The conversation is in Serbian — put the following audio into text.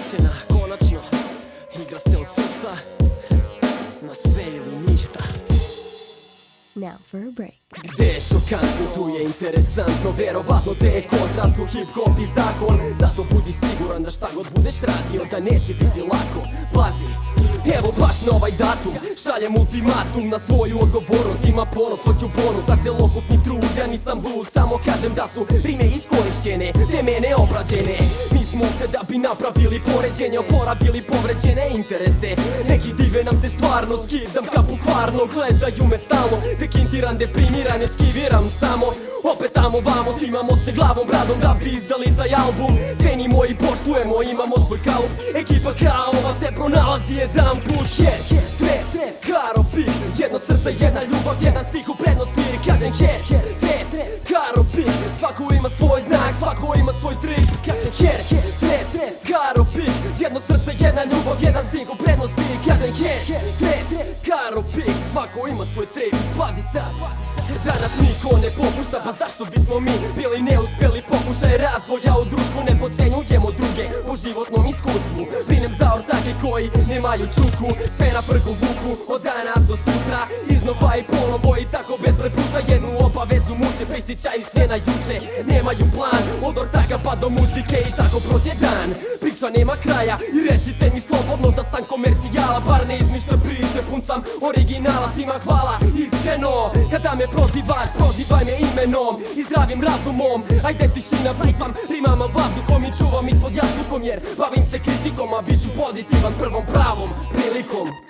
plaćena, konačno. Igra se od srca, na sve ili ništa. Now for a break. Gde je šokantno, tu je interesantno. Verovatno te je kontrast ko hip-hop i zakon. Zato budi siguran da šta god budeš radio da neće biti lako. Pazi, evo baš na ovaj datum šaljem ultimatum na svoju odgovornost. Ima ponos, hoću bonus za celokupni trud. Ja nisam lud, samo kažem da su rime iskorišćene, te mene obrađene. Mi smo ovde da bi napravili poređenje, oporavili povređene interese. Neki dive nam se stvarno, skidam kapu kvarno. Gledaju me stalno, dekintiran, deprimiran, ne skiviram samo. Opet tamo vamo, cimamo se glavom, bradom da bi izdali taj album. Cenimo i poštujemo, imamo svoj kalup. Ekipa kao ova se pronalazi jedan put. Hes, tref, karo, pik. Jedno srce, jedna ljubav, jedan stih u prednosti. Kažem hes, tref, karo, pik. Svako ima svoj znak, svako ima svoj trik. Kažem hes, tref, karo, pik. Jedno srce, jedna ljubav, jedan stih u prednosti. Kažem hes, tref, karo, pik. Svako ima svoj trik, pazi sad. Danas niko ne popušta, pa zašto bismo mi bili neuspjeli pokušaj razvoja u društvu. Ne podcenjujemo druge po životnom iskustvu. Brinem za ortake koji nemaju čuku, sve na prgu vuku od danas do sutra. Iznova i ponovo i tako bezbroj puta jednu obavezu muče. Prisjećaju se na juče, nemaju plan od ortaka pa do muzike i tako prođe dan. Priča nema kraja i recite mi slobodno da sam komercijala, bar ne izmišljam priče, pun sam originala. Svima hvala iskreno, kada me prozivaš, prozivaj me imenom i zdravim razumom. Ajde tišina, pucam rimama vazduhom i čuvam ispod jasnukom, jer bavim se kritikom, a bit ću pozitivan prvom pravom prilikom.